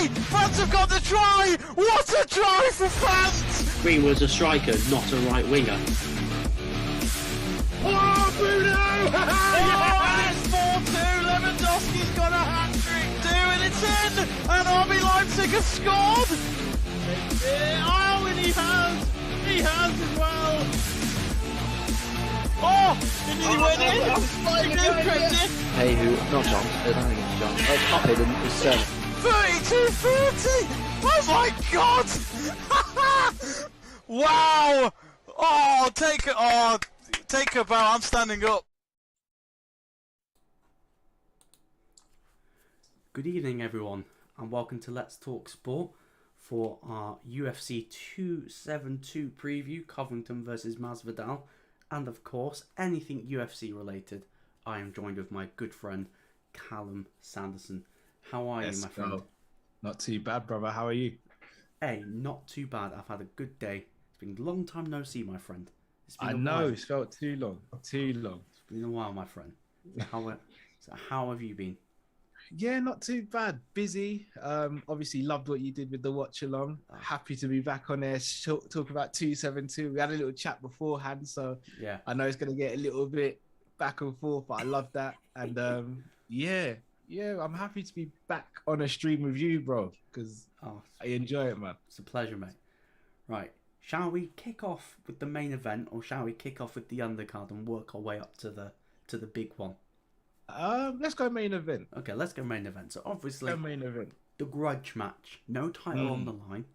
try! Fans have got the try! What a try for fans! Green was a striker, not a right winger. Oh, Bruno! Oh, it's 4-2. Lewandowski's got a hat-trick too, and it's in! And RB Leipzig has scored! Oh, and he has! He has as well! Oh! Did he win it? Crazy! Hey, who? Not John. I don't think it's John. Oh, it's not hidden. It's Sterling. 32-30! Oh my god! Wow! Oh, take a bow. I'm standing up. Good evening, everyone, and welcome to Let's Talk Sport for our UFC 272 preview, Covington versus Masvidal, and of course, anything UFC related. I am joined with my good friend, Callum Sanderson. How are you, my friend? Not too bad, brother. How are you? Hey, not too bad. I've had a good day. It's been a long time no see, my friend. It's been I a know, while. it's felt too long. Too long. It's been a while, my friend. How have you been? Yeah, not too bad. Busy. Obviously loved what you did with the watch along. Happy to be back on there. Talk about 272. We had a little chat beforehand, so Yeah. I know it's going to get a little bit back and forth, but I love that. And yeah, I'm happy to be back on a stream with you, bro, because I enjoy it, man. It's a pleasure, mate. Right. Shall we kick off with the main event, or shall we kick off with the undercard and work our way up to the big one? Let's go main event. Okay, let's go main event. So obviously, main event. The grudge match, no title on the line,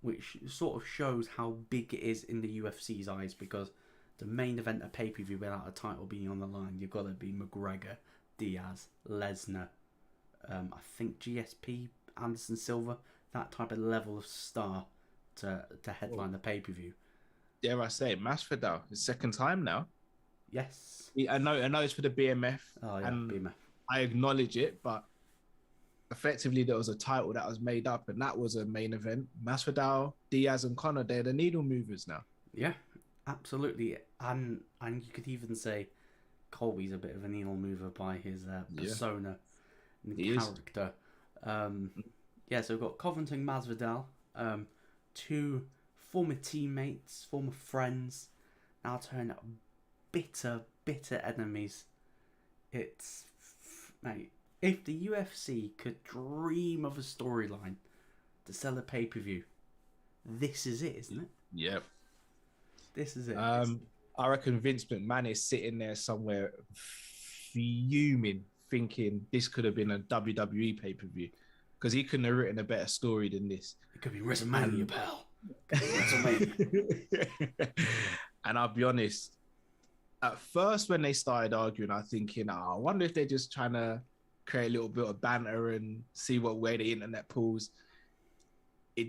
which sort of shows how big it is in the UFC's eyes, because the main event of pay-per-view without a title being on the line, you've got to be McGregor, Diaz, Lesnar, I think GSP, Anderson Silva, that type of level of star to headline the pay-per-view. Dare I say, Masvidal, his second time now. Yes. I know it's for the BMF. Oh, yeah, and BMF. I acknowledge it, but effectively there was a title that was made up, and that was a main event. Masvidal, Diaz, and Conor, they're the needle movers now. Yeah, absolutely. And you could even say Colby's a bit of a needle mover by his persona and character. Yeah, so we've got Covington, Masvidal, two former teammates, former friends, now turned bitter enemies. It's, mate, if the UFC could dream of a storyline to sell a pay-per-view, this is it, isn't it? Yep. This is it. I reckon Vince McMahon is sitting there somewhere fuming, thinking this could have been a WWE pay-per-view, because he couldn't have written a better story than this. It could be WrestleMania, pal. WrestleMania. And I'll be honest, at first when they started arguing, I was thinking, I wonder if they're just trying to create a little bit of banter and see what way the internet pulls.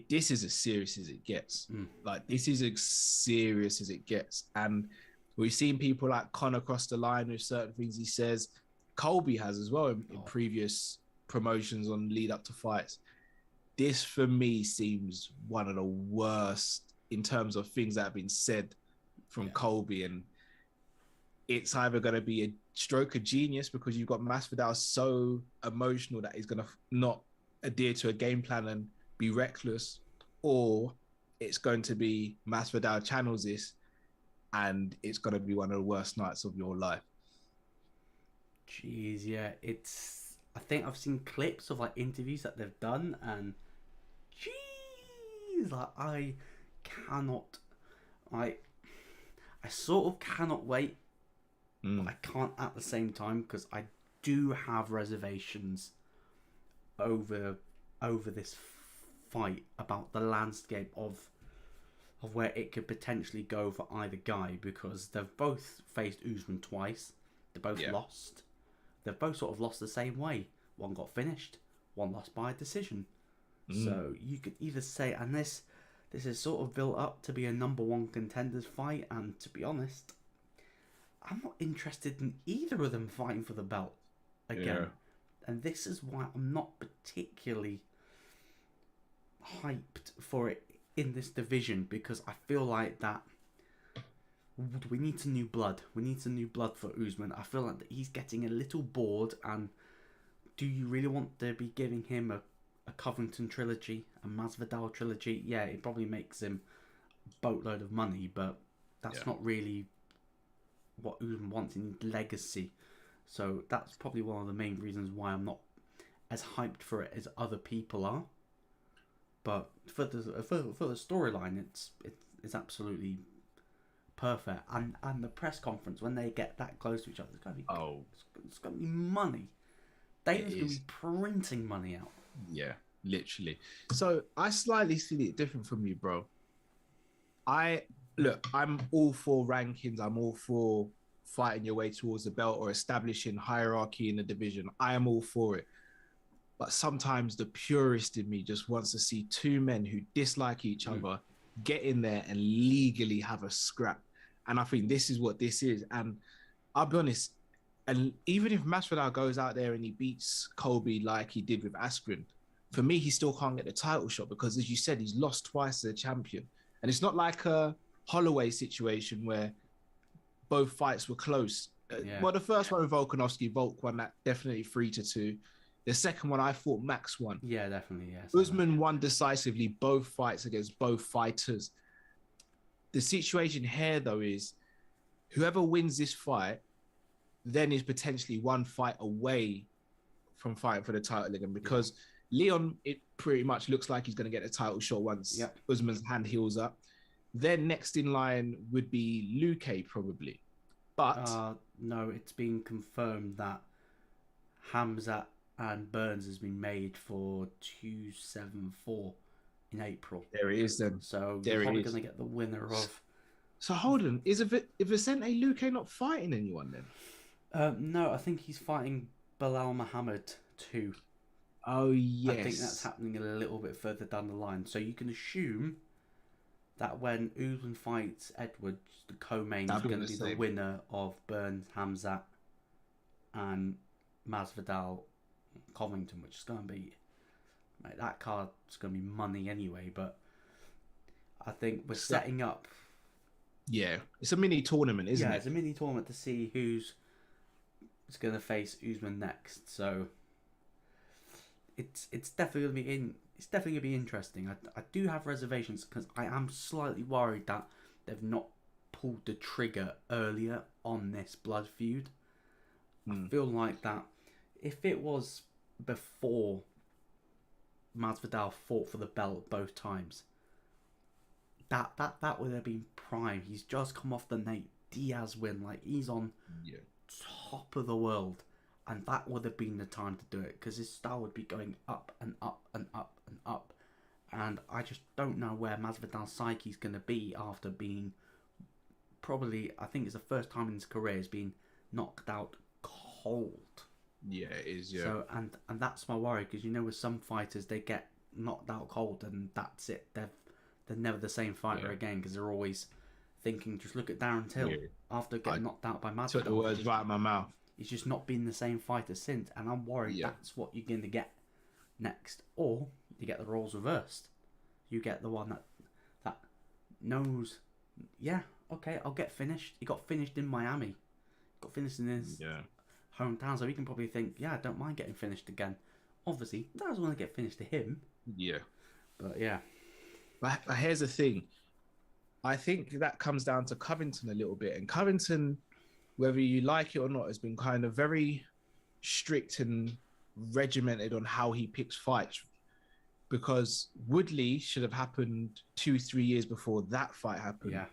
This is as serious as it gets. Like, this is as serious as it gets. And we've seen people like Conor cross the line with certain things he says. Colby has as well in previous promotions on lead up to fights. This, for me, seems one of the worst in terms of things that have been said from Colby. And it's either going to be a stroke of genius because you've got Masvidal so emotional that he's going to not adhere to a game plan and be reckless, or it's going to be Masvidal channels this and it's going to be one of the worst nights of your life. Jeez, yeah, I think I've seen clips of like interviews that they've done, and jeez, like I sort of cannot wait, but I can't at the same time, because I do have reservations over this fight, about the landscape of where it could potentially go for either guy, because they've both faced Usman twice. They both lost. They've both sort of lost the same way. One got finished, one lost by a decision. So you could either say, and this is sort of built up to be a number one contenders fight, and to be honest, I'm not interested in either of them fighting for the belt again. And this is why I'm not particularly hyped for it in this division, because I feel like that we need some new blood. We need some new blood for Usman. I feel like that he's getting a little bored, and do you really want to be giving him a Covington trilogy, a Masvidal trilogy, yeah, it probably makes him a boatload of money, but that's not really what Usman wants in legacy. So that's probably one of the main reasons why I'm not as hyped for it as other people are. But for the storyline, it's absolutely perfect. And the press conference, when they get that close to each other, it's gonna be it's gonna be money. Dana's gonna be printing money out. Yeah, literally. So I slightly see it different from you, bro. I'm all for rankings. I'm all for fighting your way towards the belt or establishing hierarchy in the division. I am all for it. But sometimes the purist in me just wants to see two men who dislike each other get in there and legally have a scrap. And I think this is what this is. And I'll be honest, and even if Masvidal goes out there and he beats Colby like he did with Askren, for me, he still can't get the title shot because, as you said, he's lost twice as a champion. And it's not like a Holloway situation where both fights were close. Well, the first one with Volkanovski, Volk won that definitely 3-2. The second one, I thought Max won. Yeah, definitely, yes. Usman won decisively both fights against both fighters. The situation here, though, is whoever wins this fight then is potentially one fight away from fighting for the title again, because Leon, it pretty much looks like he's going to get a title shot once Usman's hand heals up. Then next in line would be Luque, probably. But no, it's been confirmed that Hamzat and Burns has been made for 274 in April. There it is then. So you're probably going to get the winner of... So hold on, is Vicente Luque not fighting anyone then? No, I think he's fighting Bilal Muhammad too. Oh, yes. I think that's happening a little bit further down the line. So you can assume that when Usman fights Edwards, the co-main is going to be the winner of Burns, Hamzat, and Masvidal, Covington, which is going to be... Like, that card's going to be money anyway, but I think we're setting up... Yeah, it's a mini tournament, isn't it? Yeah, it's a mini tournament to see who's going to face Usman next. So it's definitely going to be interesting. I do have reservations because I am slightly worried that they've not pulled the trigger earlier on this blood feud. I feel like that if it was before Masvidal fought for the belt both times, that would have been prime. He's just come off the Nate Diaz win, like he's on top of the world, and that would have been the time to do it because his style would be going up and up and up and up, and I just don't know where Masvidal's psyche is going to be after being probably, I think it's the first time in his career he's been knocked out cold. Yeah, it is. Yeah. So and that's my worry because with some fighters they get knocked out cold and that's it. They're never the same fighter again because they're always thinking. Just look at Darren Till after getting knocked out by Masvidal. Took the words right out of my mouth. He's just not been the same fighter since, and I'm worried that's what you're going to get next, or you get the roles reversed. You get the one that knows, okay, I'll get finished. He got finished in Miami, got finished in his hometown, so he can probably think, I don't mind getting finished again. Obviously, he doesn't want to get finished to him. Yeah, but yeah. But here's the thing. I think that comes down to Covington a little bit. And Covington, whether you like it or not, has been kind of very strict and regimented on how he picks fights. Because Woodley should have happened 2-3 years before that fight happened. Yeah.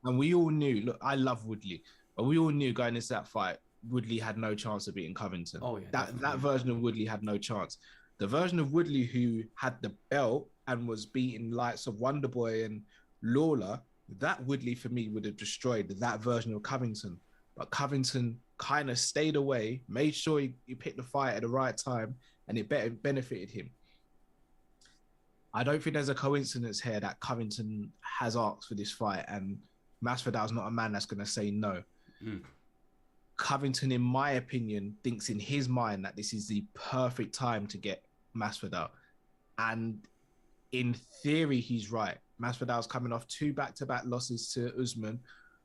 And we all knew, look, I love Woodley, but we all knew going into that fight, Woodley had no chance of beating Covington. Oh, yeah. That version of Woodley had no chance. The version of Woodley who had the belt and was beating likes of Wonderboy and Lawler, that Woodley for me would have destroyed that version of Covington. But Covington kind of stayed away, made sure he picked the fight at the right time, and it benefited him. I don't think there's a coincidence here that Covington has asked for this fight, and Masvidal's not a man that's going to say no. Covington, in my opinion, thinks in his mind that this is the perfect time to get Masvidal. And in theory, he's right. Masvidal's coming off 2 back-to-back losses to Usman,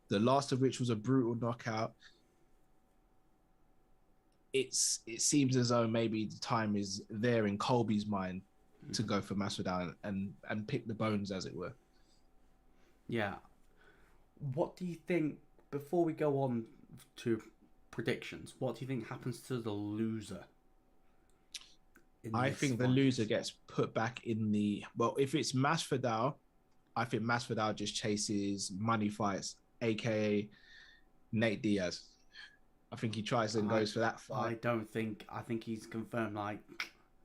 the last of which was a brutal knockout. It seems as though maybe the time is there in Colby's mind to go for Masvidal and pick the bones, as it were. Yeah. What do you think, before we go on to predictions, what do you think happens to the loser? I think the loser gets put back in the... Well, if it's Masvidal, I think Masvidal just chases money fights, a.k.a. Nate Diaz. I think he tries and goes for that fight. I think he's confirmed, like,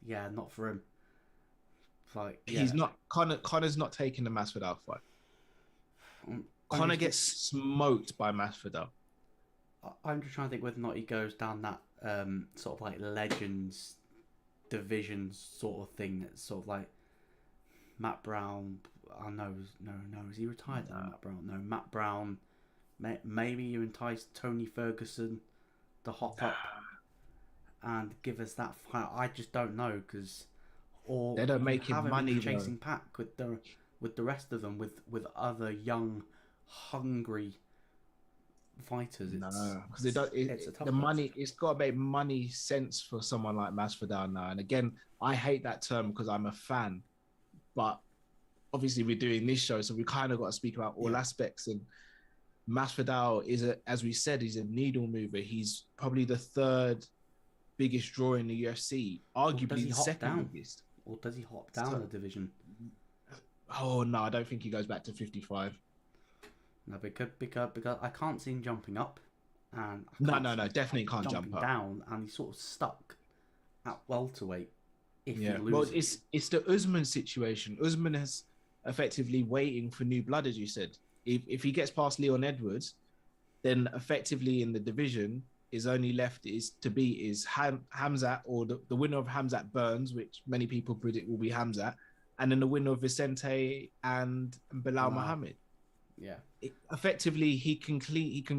yeah, not for him. Like, yeah. He's not... Connor's not taking the Masvidal fight. Connor gets smoked by Masvidal. I'm just trying to think whether or not he goes down that sort of like Legends divisions sort of thing. It's sort of like Matt Brown. Oh, no, is he retired now, Matt Brown? No, Matt Brown. Maybe you entice Tony Ferguson to hop up and give us that fight. I just don't know, because they don't make him money chasing pack with the rest of them, with other young, hungry fighters. Because they don't. The money. It's got to make money sense for someone like Masvidal now. And again, I hate that term because I'm a fan, but obviously we're doing this show, so we kind of got to speak about all aspects. And Masvidal as we said, he's a needle mover. He's probably the third biggest draw in the UFC, arguably the second biggest. Or does he hop down the division? Oh no, I don't think he goes back to 55. No, because I can't see him jumping up, and no, definitely can't jump up. Down, and he's sort of stuck at welterweight. If he loses. Well, it's the Usman situation. Usman is effectively waiting for new blood, as you said. If he gets past Leon Edwards, then effectively in the division is only left is Hamzat, or the winner of Hamzat Burns, which many people predict will be Hamzat, and then the winner of Vicente and Bilal Muhammad. Yeah. Effectively, he can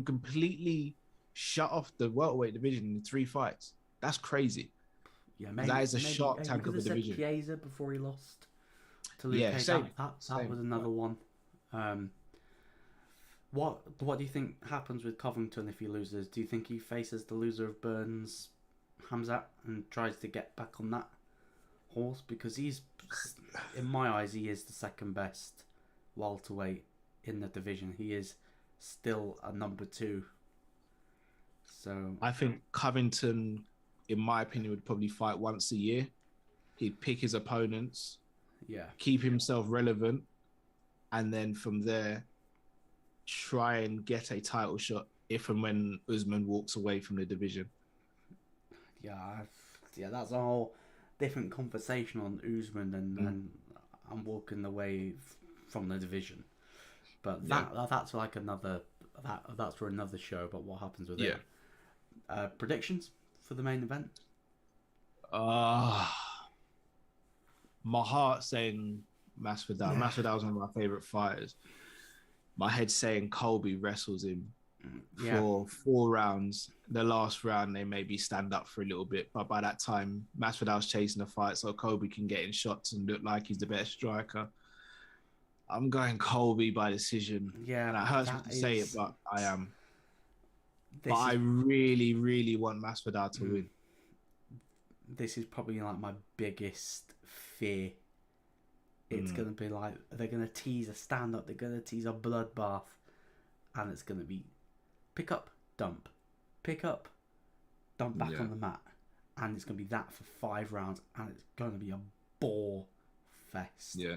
completely shut off the welterweight division in 3 fights. That's crazy. Yeah, maybe that is a shark tank of a division. Chiesa before he lost to Luke Cage. That was another one. What do you think happens with Covington if he loses? Do you think he faces the loser of Burns, Hamzat, and tries to get back on that horse? Because he's, in my eyes, he is the second best welterweight in the division. He is still a number 2. So I think Covington, in my opinion, would probably fight once a year. He'd pick his opponents, keep himself relevant, and then from there try and get a title shot if and when Usman walks away from the division. Yeah, that's a whole different conversation on Usman and I'm walking away from the division. But that's like another that's for another show. But what happens with it? Predictions for the main event? My heart saying Masvidal. Masvidal's one of my favorite fighters. My head's saying Colby wrestles him for 4 rounds. The last round, they maybe stand up for a little bit, but by that time, Masvidal's chasing the fight, so Colby can get in shots and look like he's the best striker. I'm going Colby by decision. Yeah, and it hurts me to say it, but I am. I really, really want Masvidal to win. This is probably like my biggest fear. It's going to be like, they're going to tease a stand-up, they're going to tease a bloodbath, and it's going to be pick up, dump back on the mat. And it's going to be that for 5 rounds, and it's going to be a bore fest. Yeah.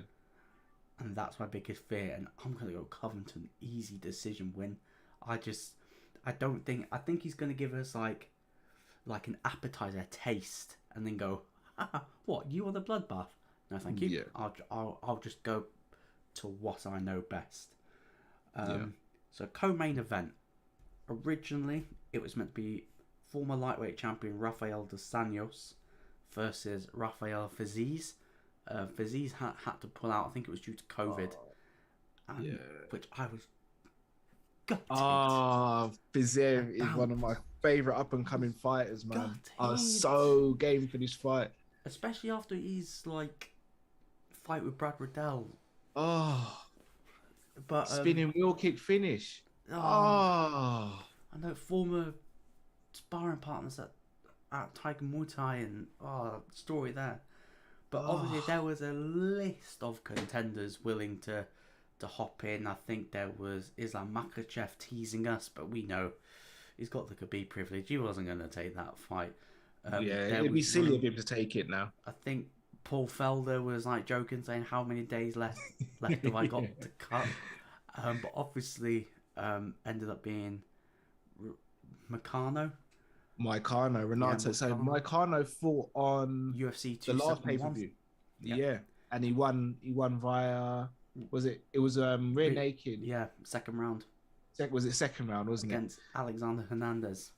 And that's my biggest fear, and I'm going to go Covington, easy decision win. I think he's going to give us like an appetizer taste, and then go, what, you want the bloodbath? No, thank you. Yeah. I'll just go to what I know best. So co-main event. Originally, it was meant to be former lightweight champion Rafael dos Sanyos versus Rafael Fazees. Fazees had to pull out. I think it was due to COVID, which I was gutted. Fazees is one of my favorite up and coming fighters, man. Gutted. I was so game for this fight, especially after his fight with Brad Riddell. But spinning wheel kick finish. I know, former sparring partners at Tiger Muay Thai, and story there. But obviously there was a list of contenders willing to hop in. I think there was Islam Makhachev teasing us, but we know he's got the Khabib privilege. He wasn't going to take that fight. It'd be silly of him to take it now. I think Paul Felder was like joking, saying, "How many days left have I got to cut?" But obviously, ended up being Renato. Renato. So Moicano fought on UFC the last pay-per-view. Yeah, and he won via. Was it? It was rear naked. Yeah, second round. Was it second round? Wasn't against Alexander Hernandez?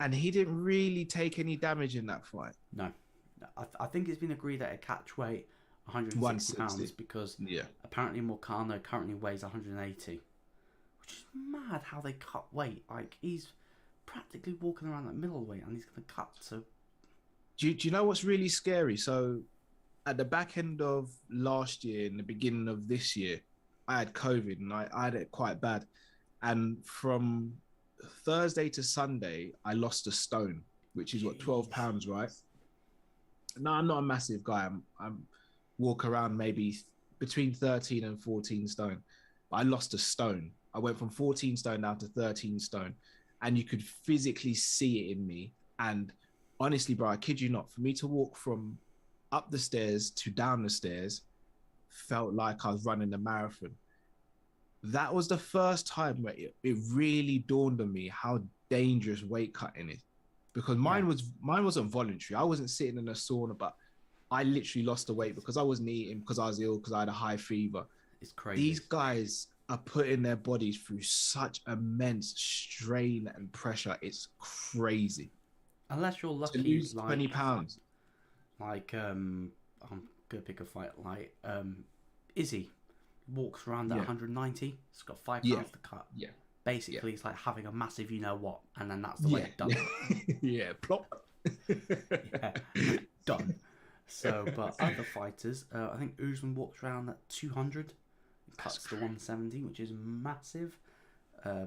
And he didn't really take any damage in that fight. No. I think it's been agreed at a catch weight 160 pounds because apparently Moicano currently weighs 180, which is mad how they cut weight. Like, he's practically walking around at middleweight and he's going to cut to... Do you know what's really scary? So at the back end of last year and the beginning of this year, I had COVID and I had it quite bad. And from Thursday to Sunday, I lost a stone, which is 12 pounds, right? No, I'm not a massive guy. I'm walk around maybe between 13 and 14 stone. But I lost a stone. I went from 14 stone down to 13 stone. And you could physically see it in me. And honestly, bro, I kid you not, for me to walk from up the stairs to down the stairs felt like I was running a marathon. That was the first time where it really dawned on me how dangerous weight cutting is. Because mine wasn't voluntary. I wasn't sitting in a sauna, but I literally lost the weight because I wasn't eating, because I was ill, because I had a high fever. It's crazy. These guys are putting their bodies through such immense strain and pressure. It's crazy. Unless you're lucky, to lose 20 pounds. Like, I'm gonna pick a fight like Izzy walks around at 190. He's got 5 pounds to cut. Yeah. Basically, it's like having a massive you-know-what, and then that's the way it's done. Plop. Done. So, but other fighters, I think Usman walks around at 200, cuts to 170, which is massive. I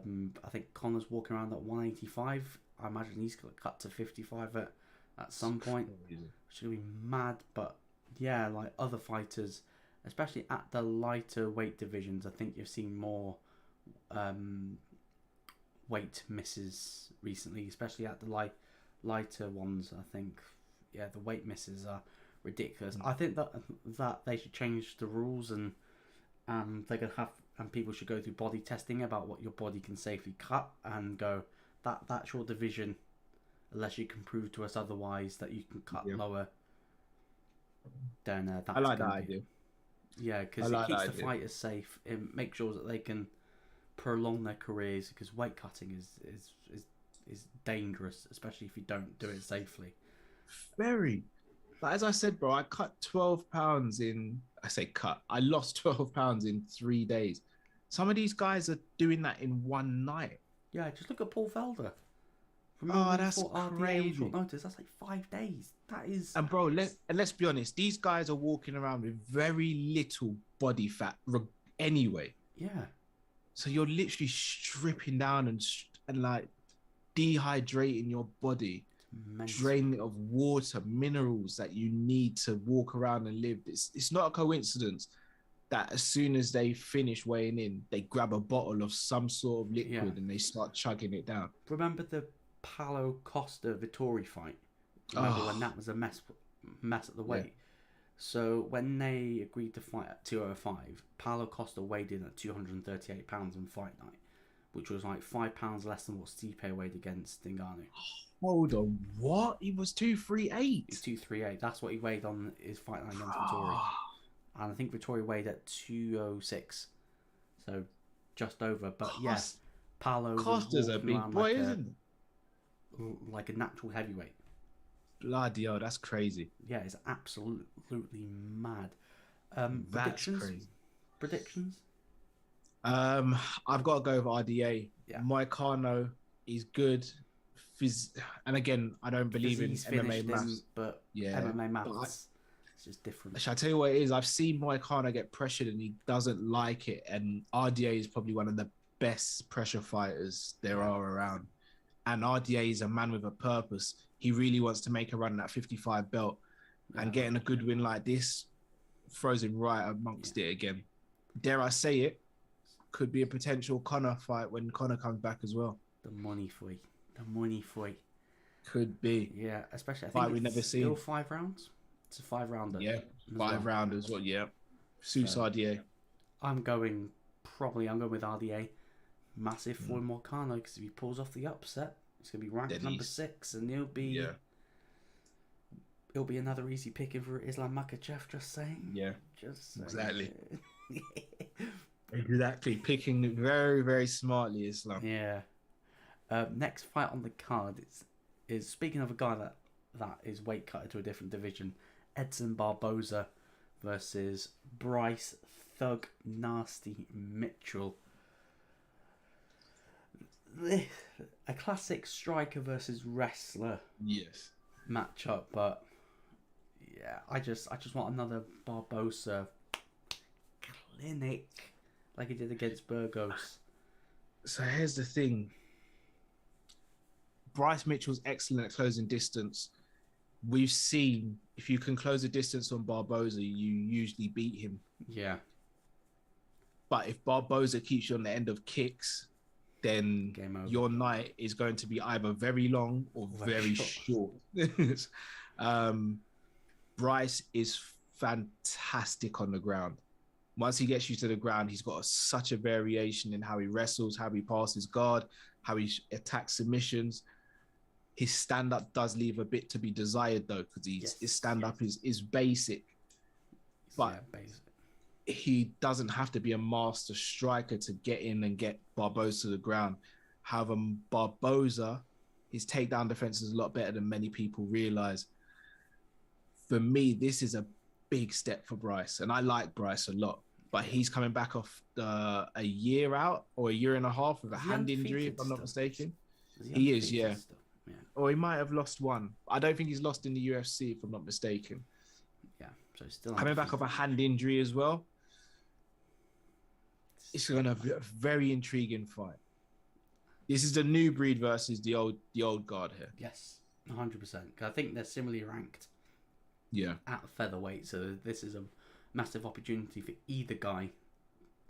think Connor's walking around at 185. I imagine he's going to cut to 55 at some point, which is going to be mad. But yeah, like other fighters, especially at the lighter weight divisions, I think you've seen more weight misses recently, especially at the lighter ones. I think, yeah, the weight misses are ridiculous. I think that they should change the rules and they could have, and people should go through body testing about what your body can safely cut and go, that's your division, unless you can prove to us otherwise that you can cut lower. Then that's I like that idea. Yeah, because it keeps the fighters safe. It makes sure that they can prolong their careers, because weight cutting is dangerous, especially if you don't do it safely. Very. But as I said, bro, I cut 12 pounds I lost 12 pounds in 3 days. Some of these guys are doing that in one night. Yeah, just look at Paul Felder. That's crazy. Short notice. That's like 5 days. That is. And bro, let's be honest. These guys are walking around with very little body fat anyway. Yeah. So you're literally stripping down and like dehydrating your body, draining it of water, minerals that you need to walk around and live. It's not a coincidence that as soon as they finish weighing in, they grab a bottle of some sort of liquid and they start chugging it down. Remember the Paulo Costa Vittori fight? Remember when that was a mess at the weight? Yeah. So when they agreed to fight at 205, Paulo Costa weighed in at 238 pounds on fight night, which was like 5 pounds less than what Stipe weighed against Ngannou. Hold on, what? He was 238. He's 238. That's what he weighed on his fight night against Vittori. And I think Vittori weighed at 206, so just over. But yes, Paulo Costa's a big boy, isn't he? Like a natural heavyweight. Bloody hell, that's crazy. Yeah, it's absolutely mad. That's crazy. Predictions? I've got to go with RDA. Yeah. Moicano is good. And again, I don't believe Fazees in MMA maths. But MMA maths, it's just different. Shall I tell you what it is? I've seen Moicano get pressured and he doesn't like it. And RDA is probably one of the best pressure fighters there are around. And RDA is a man with a purpose. He really wants to make a run at that 55 belt. and getting a good win like this throws him right amongst it again. Dare I say it, could be a potential Conor fight when Conor comes back as well. The money fight. Could be. Yeah, especially I Fight think we it's never still seen. 5 rounds. It's a 5-rounder. Yeah, as 5 rounders. Well, yeah. Suicide, yeah. I'm going with RDA. Massive for Morcano, because if he pulls off the upset, it's going to be ranked number 6, and it'll be another easy picking for Islam Makhachev. Just saying. Yeah. Just saying. Exactly. Exactly. Picking very, very smartly, Islam. Yeah. Next fight on the card is speaking of a guy that is weight cutted to a different division, Edson Barboza versus Bryce Thug Nasty Mitchell. A classic striker versus wrestler matchup, but yeah, I just want another Barboza clinic like he did against Burgos. So here's the thing. Bryce Mitchell's excellent at closing distance. We've seen if you can close a distance on Barboza, you usually beat him. Yeah. But if Barboza keeps you on the end of kicks, then your night is going to be either very long or very short. Bryce is fantastic on the ground. Once he gets you to the ground, he's got such a variation in how he wrestles, how he passes guard, how he attacks submissions. His stand-up does leave a bit to be desired, though, because his stand-up is basic. But he doesn't have to be a master striker to get in and get Barboza to the ground. However, Barboza, his takedown defense is a lot better than many people realize. For me, this is a big step for Bryce, and I like Bryce a lot. But he's coming back off a year out or a year and a half with a hand injury, if I'm not mistaken. He is, yeah. Or he might have lost one. I don't think he's lost in the UFC, if I'm not mistaken. Yeah, so still coming back off a hand injury as well. It's going to be a very intriguing fight. This is the new breed versus the old guard here. Yes, 100%. I think they're similarly ranked. Yeah. At featherweight, so this is a massive opportunity for either guy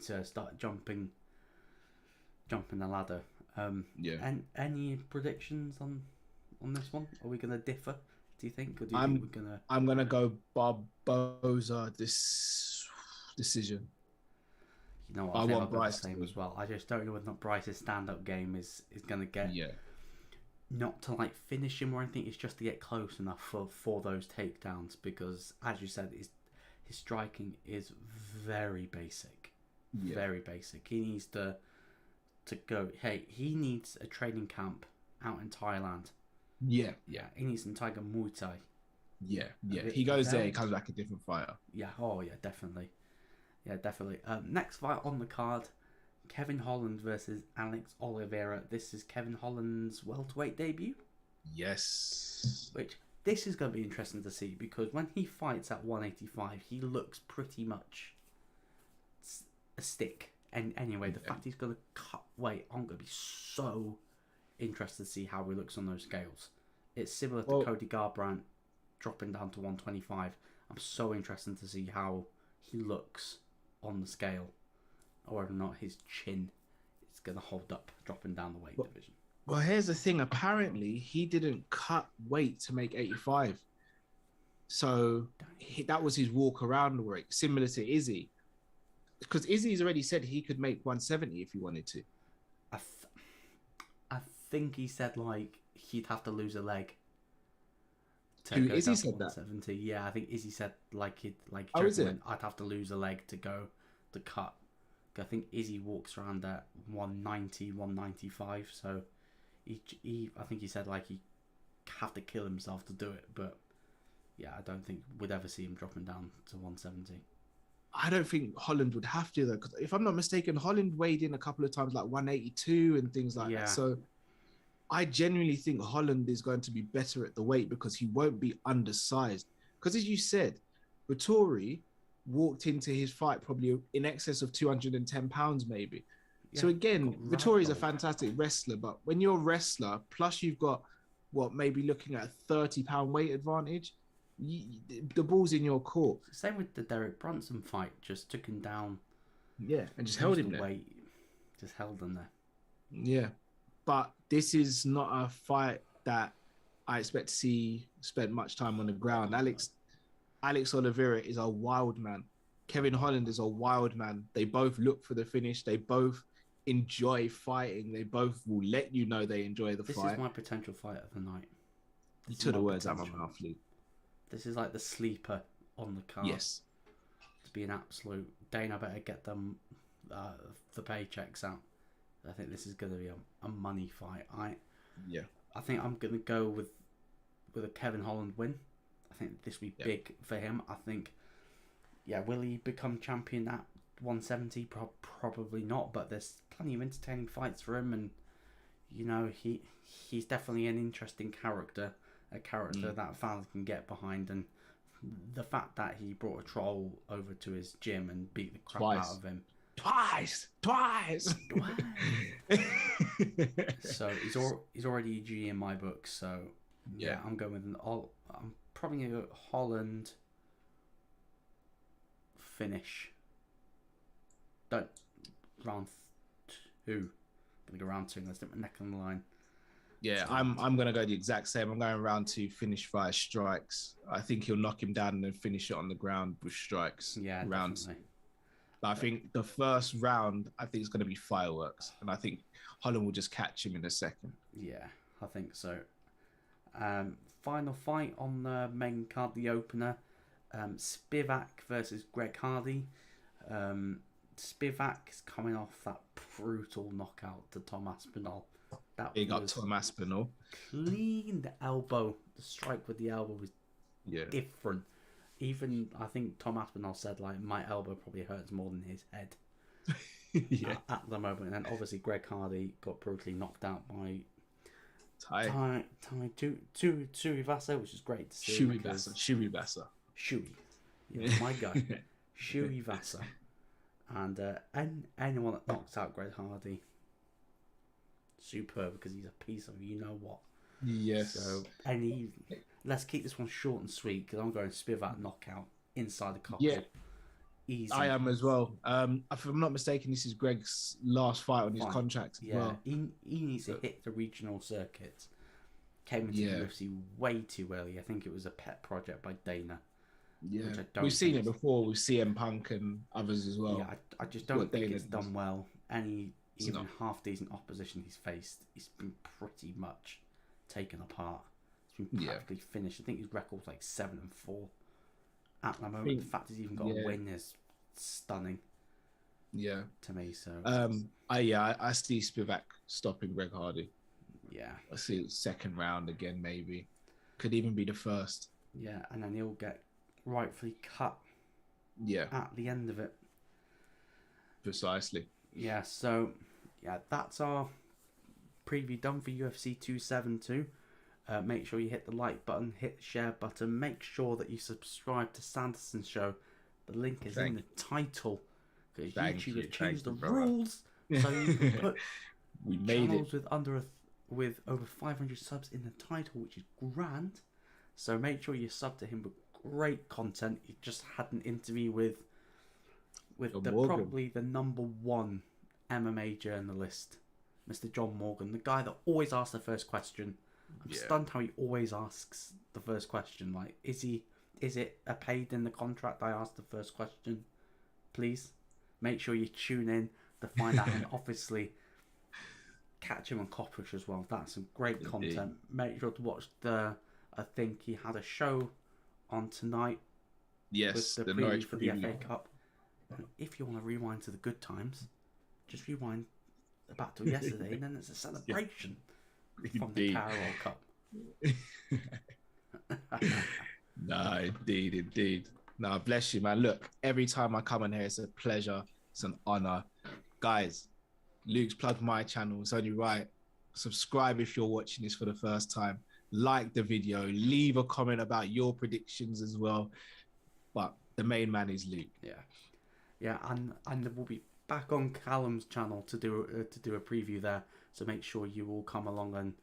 to start jumping the ladder. And any predictions on this one? Are we going to differ? Do you think, or do you think we're gonna? I'm gonna go Barboza this decision. You know what? I want Bryce the same as well. I just don't know whether Bryce's stand-up game is gonna get not to like finish him or anything. It's just to get close enough for those takedowns, because as you said, his striking is very basic. Very basic. He needs to go. Hey, he needs a training camp out in Thailand. Yeah. He needs some Tiger Muay Thai. Yeah. He goes there, he comes back a different fighter. Yeah. Oh yeah, definitely. Next fight on the card, Kevin Holland versus Alex Oliveira. This is Kevin Holland's welterweight debut. Yes. Which this is going to be interesting to see, because when he fights at 185, he looks pretty much a stick. And anyway, the fact he's going to cut weight, I'm going to be so interested to see how he looks on those scales. It's similar to Cody Garbrandt dropping down to 125. I'm so interested to see how he looks on the scale, or whether or not his chin is going to hold up dropping down the weight division. Well, here's the thing. Apparently, he didn't cut weight to make 85. So that was his walk around weight, similar to Izzy. Because Izzy's already said he could make 170 if he wanted to. I think he said like he'd have to lose a leg. Who Izzy said that? 170. Yeah, I think Izzy said like is it? I'd have to lose a leg to go to cut. I think Izzy walks around at 190, 195. So I think he said like he have to kill himself to do it. But yeah, I don't think we'd ever see him dropping down to 170. I don't think Holland would have to, though, because if I'm not mistaken, Holland weighed in a couple of times like 182 and things like that. So I genuinely think Holland is going to be better at the weight because he won't be undersized. Because as you said, Vettori walked into his fight probably in excess of 210 pounds maybe. Yeah, so again, Vettori is a fantastic wrestler, but when you're a wrestler, plus you've got maybe looking at a 30-pound weight advantage, the ball's in your court. Same with the Derek Brunson fight. Just took him down. Yeah, and just held him there. Weight, just held him there. Yeah, but this is not a fight that I expect to see spend much time on the ground. Alex Oliveira is a wild man. Kevin Holland is a wild man. They both look for the finish. They both enjoy fighting. They both will let you know they enjoy the fight. This is my potential fight of the night. You took the words out of my mouth, Luke. This is like the sleeper on the card. Yes. To be an absolute... Dana better get them the paychecks out. I think this is going to be a money fight. I think I'm going to go with a Kevin Holland win. I think this will be big for him. I think, will he become champion at 170? Probably not, but there's plenty of entertaining fights for him, and he's definitely an interesting character, a character that fans can get behind, and the fact that he brought a troll over to his gym and beat the crap out of him. Twice. So he's already a G in my book. So I'm going with I'm probably gonna go Holland finish. Don't round 2. I'm gonna go round 2. Let's get my neck on the line. Yeah, I'm gonna go the exact same. I'm going round 2, finish via strikes. I think he'll knock him down and then finish it on the ground with strikes. Yeah, round. definitely. But I think the first round, I think it's going to be fireworks, and I think Holland will just catch him in a second. Yeah, I think so. Final fight on the main card, the opener, Spivak versus Greg Hardy. Spivak is coming off that brutal knockout to Tom Aspinall. Big up Tom Aspinall. Clean the elbow. The strike with the elbow was different. Even I think Tom Aspinall said my elbow probably hurts more than his head. At the moment, and then obviously Greg Hardy got brutally knocked out by Tuivasa, which is great to see. Tuivasa. Yeah, my guy. Tuivasa. And anyone that knocks out Greg Hardy, superb, because he's a piece of what. Yes. So let's keep this one short and sweet, because I'm going Spivak knockout inside the couple. Yeah. Easy. I am as well. If I'm not mistaken, this is Greg's last fight on his contract as well. He needs to hit the regional circuits. Came into the UFC way too early. I think it was a pet project by Dana. Yeah, we've seen it before with CM Punk and others as well. Yeah, I just don't think it's done well. Even half decent opposition he's faced, he's been pretty much taken apart. He's been practically finished. I think his record's 7-4 at the moment. The fact he's even got a win is stunning. Yeah, to me. So I see Spivak stopping Greg Hardy. Yeah, I see it second round again, maybe. Could even be the first. Yeah, and then he'll get rightfully cut. Yeah, at the end of it. Precisely. Yeah. So that's our preview done for UFC 272. Make sure you hit the like button, hit the share button. Make sure that you subscribe to Sanderson's show. The link is in the title, because YouTube has changed the rules, so you can put channels with over 500 subs in the title, which is grand. So make sure you sub to him with great content. He just had an interview with probably the #1 MMA journalist, Mr. John Morgan, the guy that always asks the first question. I'm stunned how he always asks the first question. Is it a paid in the contract? I asked the first question. Please make sure you tune in to find out, and obviously catch him on Coppish as well. That's some great content. Make sure to watch I think he had a show on tonight. Yes, with the preview for the FA Cup. If you want to rewind to the good times, just rewind back to yesterday, and then it's a celebration from the Carroll Cup. No, indeed. No, bless you, man. Look, every time I come in here, it's a pleasure. It's an honor. Guys, Luke's plugged my channel. It's only right. Subscribe if you're watching this for the first time. Like the video. Leave a comment about your predictions as well. But the main man is Luke. Yeah, and we'll be back on Callum's channel to do a preview there. So make sure you all come along and